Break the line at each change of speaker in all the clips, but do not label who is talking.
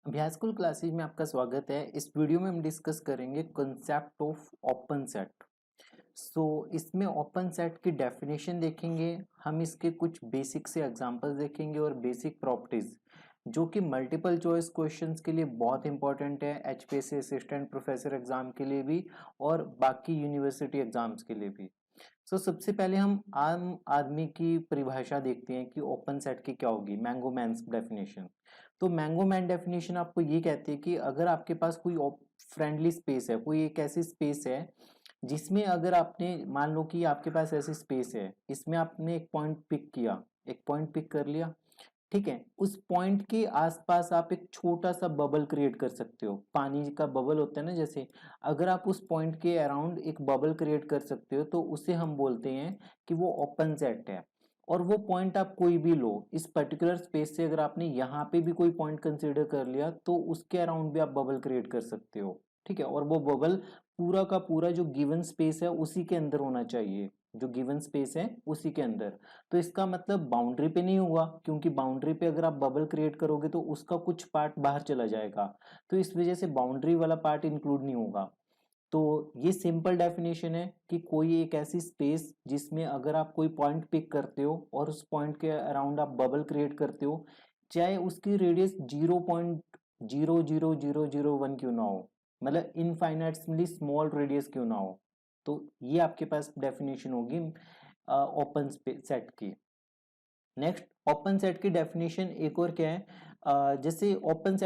अभ्यास school classes में आपका स्वागत है। इस वीडियो में हम डिस्कस करेंगे कंसेप्ट ऑफ ओपन सेट। इसमें ओपन सेट की डेफिनेशन देखेंगे, हम इसके कुछ बेसिक से एग्जांपल्स देखेंगे और बेसिक प्रॉपर्टीज जो कि मल्टीपल चॉइस क्वेश्चंस के लिए बहुत इंपॉर्टेंट है, एचपीएससी असिस्टेंट प्रोफेसर एग्जाम के लिए भी और बाकी यूनिवर्सिटी एग्जाम्स के लिए भी। सबसे पहले हम आम आदमी की परिभाषा देखते हैं कि ओपन सेट की क्या होगी। मैंगो मैन्स डेफिनेशन। तो मैंगो मैन डेफिनेशन आपको ये कहती है कि अगर आपके पास कोई फ्रेंडली स्पेस है, कोई एक ऐसी स्पेस है जिसमें अगर आपने मान लो कि आपके पास ऐसी स्पेस है, इसमें आपने एक पॉइंट पिक किया, एक पॉइंट पिक कर लिया, ठीक है। उस पॉइंट के आसपास आप एक छोटा सा बबल क्रिएट कर सकते हो। पानी का बबल होता है ना, जैसे अगर आप उस पॉइंट के अराउंड एक बबल क्रिएट कर सकते हो तो उसे हम बोलते हैं कि वो ओपन सेट है। और वो पॉइंट आप कोई भी लो, इस पर्टिकुलर स्पेस से अगर आपने यहाँ पे भी कोई पॉइंट कंसीडर कर लिया तो उसके अराउंड भी आप बबल क्रिएट कर सकते हो, ठीक है। और वो बबल पूरा का पूरा जो गिवन स्पेस है उसी के अंदर होना चाहिए, जो गिवन स्पेस है उसी के अंदर। तो इसका मतलब बाउंड्री पे नहीं हुआ, क्योंकि बाउंड्री पे अगर आप बबल क्रिएट करोगे तो उसका कुछ पार्ट बाहर चला जाएगा, तो इस वजह से बाउंड्री वाला पार्ट इंक्लूड नहीं होगा। तो ये सिंपल डेफिनेशन है कि कोई एक ऐसी स्पेस जिसमें अगर आप कोई पॉइंट पिक करते हो और उस पॉइंट के अराउंड आप बबल क्रिएट करते हो, चाहे उसकी रेडियस 0.00001 क्यों ना हो, मतलब इनफाइनाइटली स्मॉल रेडियस क्यों ना हो, तो ये आपके पास डेफिनेशन होगी ओपन सेट की। नेक्स्ट, ओपन सेट की डेफिनेशन एक और क्या है, जैसे ओपन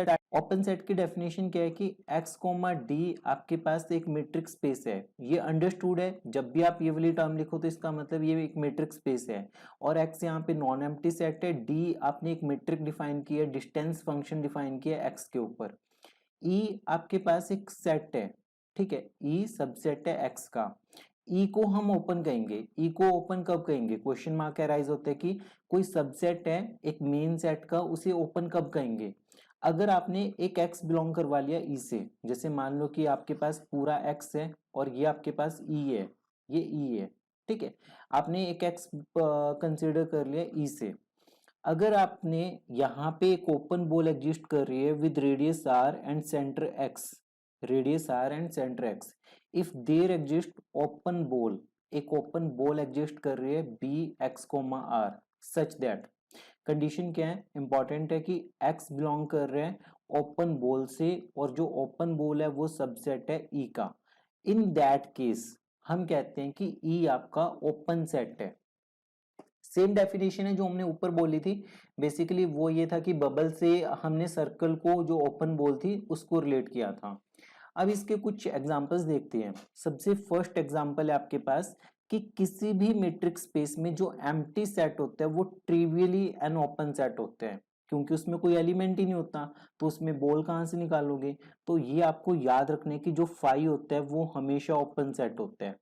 सेट की डेफिनेशन क्या है कि x कोमा डी आपके पास एक मेट्रिक स्पेस है। ये अंडरस्टूड है, जब भी आप ये वाली टर्म लिखो तो इसका मतलब ये एक मेट्रिक स्पेस है। और x यहाँ पे नॉन एम्प्टी सेट है, d आपने एक मेट्रिक डिफाइन किया है, डिस्टेंस फंक्शन डिफाइन किया है x के ऊपर। e आपके पास एक सेट है, ठीक है, e सबसेट है x का। ई को हम ओपन कहेंगे। ई को ओपन कब कहेंगे, क्वेश्चन मार्क अराइज होता है कि कोई सबसेट है एक मेन सेट का, उसे ओपन कब कहेंगे, अगर आपने एक x बिलोंग करवा लिया ई से। जैसे मान लो कि आपके पास पूरा x है और ये आपके पास ई है, ये ई है, ठीक है। आपने एक x कंसिडर कर लिया ई से। अगर आपने यहाँ पे एक ओपन बॉल एग्जिस्ट कर रही है with radius r and centre x, radius r and centre x, if there exist open ball, एक ओपन बॉल एग्जिस्ट कर रही है B X comma R, such that, condition क्या है, इंपॉर्टेंट है कि x बिलोंग कर रहे हैं ओपन बॉल से और जो ओपन बॉल है वो सबसेट है e का। इन दैट केस हम कहते हैं कि e आपका ओपन सेट है। सेम डेफिनेशन है जो हमने ऊपर बोली थी। बेसिकली वो ये था कि बबल से हमने सर्कल को, जो ओपन बॉल थी, उसको रिलेट किया था। अब इसके कुछ एग्जांपल्स देखते हैं। सबसे फर्स्ट एग्जांपल है आपके पास कि किसी भी मैट्रिक्स स्पेस में जो एम्प्टी सेट होता है वो ट्रिवियली एन ओपन सेट होते हैं, क्योंकि उसमें कोई एलिमेंट ही नहीं होता, तो उसमें बॉल कहाँ से निकालोगे। तो ये आपको याद रखने की, जो फाई होता है वो हमेशा ओपन सेट होता है।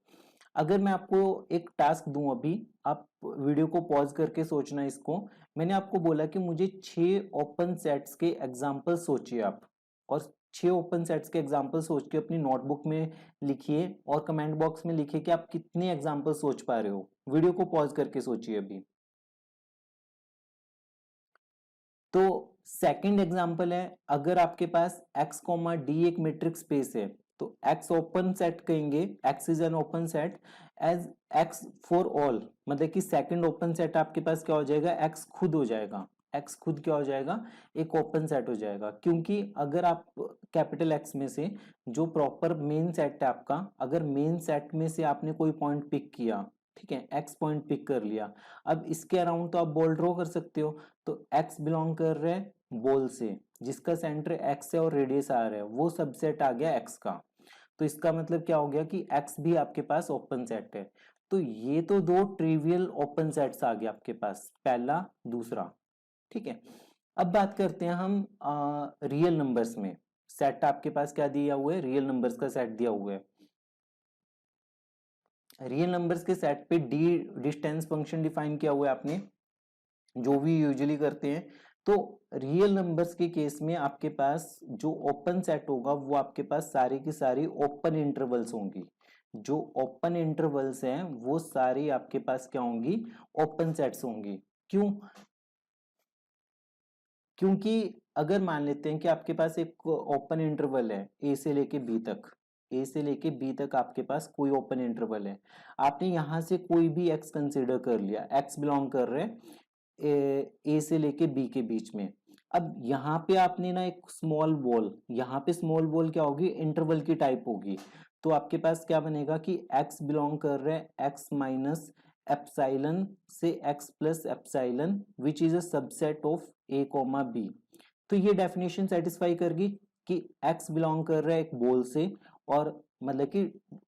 अगर मैं आपको एक टास्क दूं अभी, आप वीडियो को पॉज करके सोचना इसको। मैंने आपको बोला कि मुझे 6 ओपन सेट्स के एग्जांपल सोचिए आप, और 6 ओपन सेट्स के एग्जांपल सोच के अपनी नोटबुक में लिखिए और कमेंट बॉक्स में लिखिए कि आप कितने एग्जांपल सोच पा रहे हो। वीडियो को पॉज करके सोचिए अभी। तो सेकंड एग्जांपल है, अगर आपके पास x कोमा डी एक मैट्रिक्स स्पेस है तो x ओपन सेट कहेंगे, x is an open set as x for all, मतलब कि सेकंड ओपन सेट आपके पास क्या हो जाएगा, x खुद हो जाएगा। x खुद क्या हो जाएगा, एक ओपन सेट हो जाएगा, क्योंकि अगर आप कैपिटल x में से जो प्रॉपर मेन सेट है आपका, अगर मेन सेट में से आपने कोई पॉइंट पिक किया, ठीक है, x पॉइंट पिक कर लिया, अब इसके अराउंड तो आप बॉल ड्रॉ कर सकते हो। तो x बिलोंग कर रहे हैं बॉल से जिसका सेंटर x है और रेडियस r है, वो सबसेट आ गया x का। तो इसका मतलब क्या हो गया कि x भी आपके पास ओपन सेट है। तो ये तो दो ट्रिवियल ओपन सेट्स आ गए आपके पास, पहला दूसरा, ठीक है। अब बात करते हैं हम रियल नंबर्स में। सेट आपके पास क्या दिया हुआ है, रियल नंबर्स का सेट दिया हुआ है। रियल नंबर्स के सेट पे डी डिस्टेंस फंक्शन डिफाइन किया हुआ है आपने, जो भी यूजुअली करते हैं। तो रियल नंबर्स के केस में आपके पास जो ओपन सेट होगा वो आपके पास सारी की सारी ओपन इंटरवल्स होंगी। जो ओपन इंटरवल्स हैं वो सारी आपके पास क्या होंगी, ओपन सेट्स होंगी। क्यों, क्योंकि अगर मान लेते हैं कि आपके पास एक ओपन इंटरवल है ए से लेके बी तक, ए से लेके बी तक आपके पास कोई ओपन इंटरवल है, आपने यहां से कोई भी एक्स कंसिडर कर लिया, एक्स बिलोंग कर रहे हैं ए से लेके बी के बीच में। अब यहाँ पे आपने ना एक स्मॉल बॉल, यहाँ पे स्मॉल बॉल क्या होगी, इंटरवल की टाइप होगी। तो आपके पास क्या बनेगा कि x बिलोंग कर रहे हैं x माइनस एप्साइलन से x plus epsilon which is a subset of a comma B. तो ये डेफिनेशन सेटिस्फाई करगी कि x बिलोंग कर रहा है एक बॉल से, और मतलब कि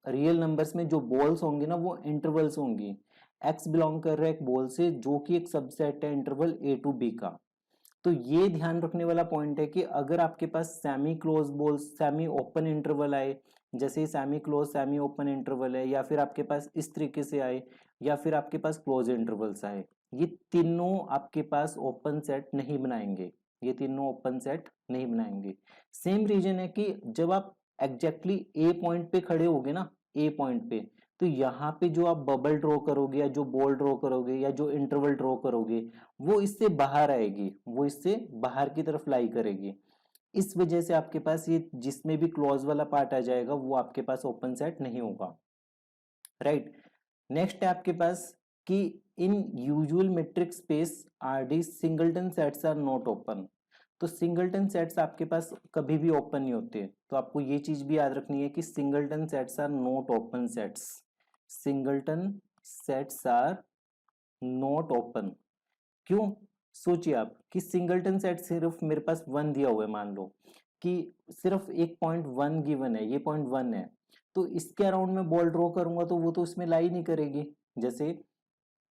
रियल नंबर्स में जो बॉल्स होंगे ना वो इंटरवल्स होंगी। x बिलोंग कर रहा है एक बॉल से जो कि एक सबसेट है इंटरवल a टू b का। तो ये ध्यान रखने वाला पॉइंट है कि अगर आपके पास semi close ball, semi open interval आए, जैसे semi close semi open interval है, या फिर आपके पास इस तरीके से आए, या फिर आपके पास क्लोज इंटरवल्स आए, ये तीनों आपके पास ओपन सेट नहीं बनाएंगे, ये तीनों ओपन सेट नहीं बनाएंगे। सेम रीजन है कि जब आप एग्जैक्टली ए पॉइंट पे खड़े होगे ना, ए पॉइंट पे, तो यहाँ पे जो आप बबल ड्रॉ करोगे या जो बॉल ड्रॉ करोगे या जो इंटरवल ड्रॉ करोगे वो इससे बाहर आएगी, वो इससे बाहर की तरफ लाई करेगी। इस वजह से आपके पास ये जिसमें भी क्लॉज वाला पार्ट आ जाएगा वो आपके पास ओपन सेट नहीं होगा, राइट। नेक्स्ट है आपके पास कि in usual metric space R D singleton sets are not open. तो सिंगलटन सेट्स आपके पास कभी भी ओपन नहीं होते, तो आपको ये चीज भी याद रखनी है कि singleton sets are not open sets, singleton sets are not open. क्यों, सोचिए आप कि सिंगलटन सेट सिर्फ मेरे पास वन दिया हुआ है, मान लो कि सिर्फ एक पॉइंट वन गिवन है, ये पॉइंट वन है, तो इसके अराउंड में बॉल ड्रॉ करूंगा तो वो तो उसमें लाई नहीं करेगी। जैसे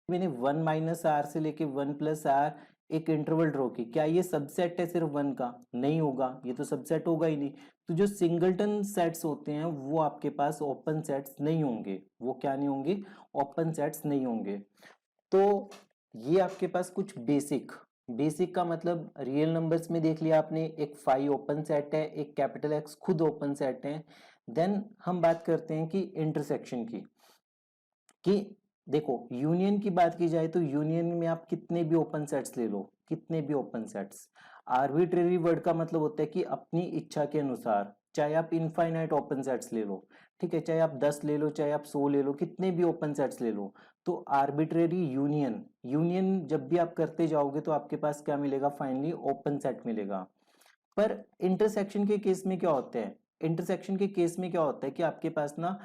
मैंने वन माइनस आर से लेके वन प्लस आर एक इंटरवल ड्रॉ की, क्या ये सबसेट है सिर्फ वन का, नहीं होगा, ये तो सबसेट होगा ही नहीं। तो जो सिंगलटन सेट्स होते हैं वो आपके पास ओपन सेट्स नहीं होंगे, वो क्या नहीं होंगे, ओपन सेट्स नहीं होंगे। तो ये आपके पास कुछ बेसिक, बेसिक का मतलब रियल नंबर्स में देख लिया आपने, एक फाई ओपन सेट है, एक कैपिटल एक्स खुद ओपन सेट है। देन हम बात करते हैं कि इंटरसेक्शन की, कि देखो यूनियन की बात की जाए तो यूनियन में आप कितने भी ओपन सेट्स ले लो, कितने भी ओपन सेट्स, आर्बिट्रेरी वर्ड का मतलब होता है कि अपनी इच्छा के अनुसार, चाहे आप इनफाइनाइट ओपन सेट्स ले लो, ठीक है, चाहे आप 10 ले लो, चाहे आप 100 ले लो, कितने भी ओपन सेट्स ले लो, तो आर्बिट्रेरी यूनियन, यूनियन जब भी आप करते जाओगे तो आपके पास क्या मिलेगा, फाइनली ओपन सेट मिलेगा। पर इंटरसेक्शन के केस में क्या होता है, इंटरसेक्शन के केस में क्या होता है कि आपके पास ना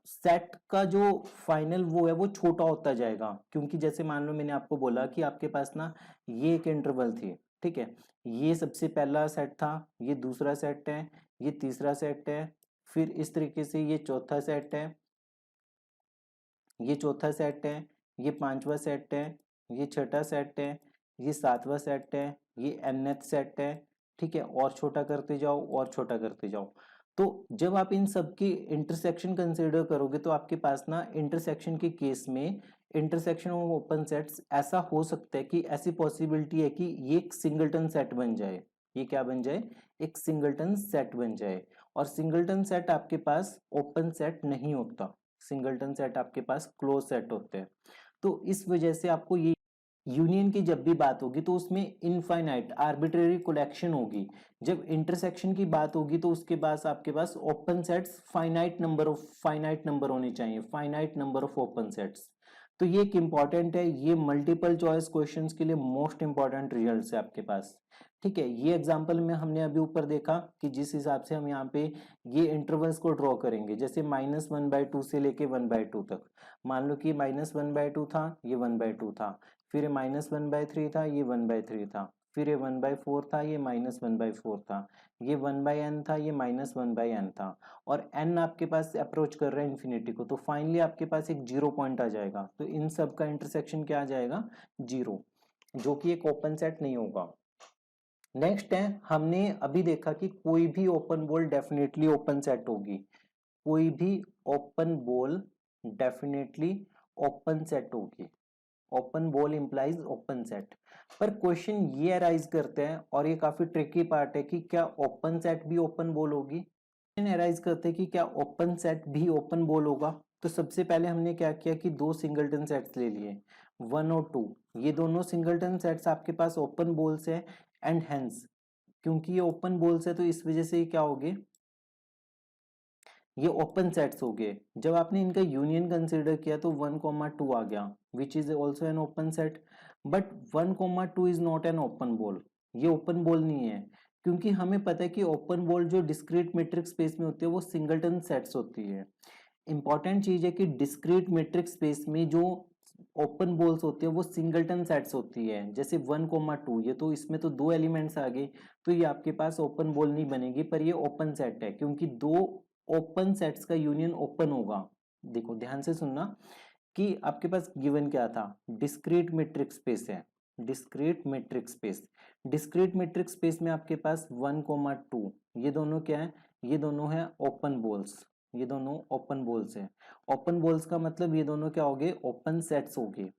सेट का जो फाइनल वो है वो छोटा होता जाएगा, क्योंकि जैसे मान लो मैंने आपको बोला कि आपके पास ना ये एक इंटरवल थी, ठीक है, ये सबसे पहला सेट था, ये दूसरा सेट है, ये तीसरा सेट है, फिर इस तरीके से ये चौथा सेट है, ये चौथा सेट है, ये पांचवा सेट है, ये छठा सेट है, ये सातवां सेट है, ये nth सेट है, ठीक है, और छोटा करते जाओ और छोटा करते जाओ। तो जब आप इन सब की इंटरसेक्शन कंसिडर करोगे तो आपके पास ना इंटरसेक्शन के केस में, इंटरसेक्शन ऑफ ओपन सेट्स ऐसा हो सकता है कि ऐसी पॉसिबिलिटी है कि ये एक सिंगलटन सेट बन जाए, ये क्या बन जाए, एक सिंगलटन सेट बन जाए। और सिंगलटन सेट आपके पास ओपन सेट नहीं होता, सिंगलटन सेट आपके पास क्लोज सेट होते हैं। तो इस वजह से आपको ये यूनियन की जब भी बात होगी तो उसमें इनफाइनाइट आर्बिट्रेरी कलेक्शन होगी, जब इंटरसेक्शन की बात होगी तो उसके पास आपके पास ओपन सेट्स फाइनाइट नंबर होने चाहिए, finite number of open sets. तो ये एक इंपॉर्टेंट है, ये मल्टीपल चॉइस क्वेश्चंस के लिए मोस्ट इंपॉर्टेंट रिजल्ट्स है आपके पास, ठीक है। ये एग्जांपल में हमने अभी ऊपर देखा कि जिस हिसाब से हम यहाँ पे ये इंटरवल्स को ड्रॉ करेंगे, जैसे -1/2 से लेके 1/2 तक, मान लो कि -1/2 था, ये 1/2 था, फिर ये -1/3 था, ये 1/3 था, फिर ये 1/4 था, ये -1/4 था, ये 1/n था, ये -1/n था, और n आपके पास अप्रोच कर रहा है इन्फिनिटी को, तो फाइनली आपके पास एक जीरो पॉइंट आ जाएगा। तो इन सब का इंटरसेक्शन क्या आ जाएगा, जीरो, जो कि एक ओपन सेट नहीं होगा। नेक्स्ट है, हमने अभी देखा कि कोई भी open ball definitely open set होगी, कोई भी open ball definitely open set होगी, open ball implies open set. पर क्वेश्चन ये अराइज करते हैं और ये काफी ट्रिकी पार्ट है कि क्या ओपन सेट भी ओपन बॉल होगी, क्वेश्चन अराइज करते हैं कि क्या ओपन सेट भी ओपन बॉल होगा। तो सबसे पहले हमने क्या किया कि दो सिंगलटन सेट्स ले लिए, 1 और 2, ये दोनों सिंगलटन सेट्स आपके पास ओपन बॉल्स है, एंड हेंस क्योंकि ये ओपन बॉल्स है तो इस वजह से क्या हो गए, ये ओपन सेट्स हो गए। जब आपने इनका यूनियन कंसिडर किया तो 1,2 आ गया, which is also an open set. But 1,2 is not an open ball, ये ओपन बॉल नहीं है, क्योंकि हमें पता है कि ओपन बॉल जो डिस्क्रीट मैट्रिक्स स्पेस में होती है वो सिंगलटन सेट्स होती है। इंपॉर्टेंट चीज है कि डिस्क्रीट मैट्रिक्स स्पेस में जो ओपन बॉल्स होती है वो सिंगलटन सेट्स होती है। जैसे 1,2, ये तो इसमें तो दो एलिमेंट्स आ गए, तो ये आपके पास ओपन बॉल नहीं बनेगी, पर ये ओपन सेट है क्योंकि दो ओपन सेट्स का यूनियन ओपन होगा। देखो ध्यान से सुनना कि आपके पास गिवन क्या था, डिस्क्रीट मैट्रिक्स स्पेस है, discrete matrix space. Discrete matrix space में आपके पास 1,2 ये दोनों क्या है, ये दोनों है ओपन बॉल्स, ये दोनों ओपन बॉल्स है। ओपन बॉल्स का मतलब ये दोनों क्या हो गए, ओपन सेट्स हो गए।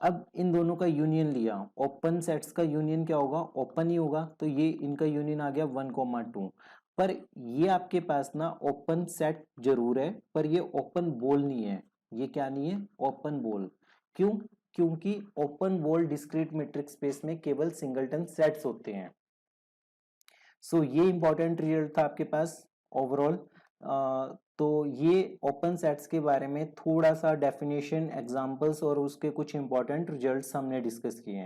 अब इन दोनों का यूनियन लिया, ओपन सेट्स का यूनियन क्या होगा, ओपन ही होगा, तो ये इनका यूनियन आ गया 1,2। पर ये आपके पास ना ओपन सेट जरूर है, पर ये ओपन बॉल नहीं है। ये क्या नहीं है, ओपन बॉल। क्यों, क्योंकि open ball discrete matrix space में केवल सिंगलटन सेट्स होते हैं। सो ये इंपॉर्टेंट रिजल्ट था आपके पास ओवरऑल। तो ये ओपन सेट्स के बारे में थोड़ा सा डेफिनेशन, एग्जांपल्स और उसके कुछ इंपॉर्टेंट रिजल्ट्स हमने डिस्कस किए हैं।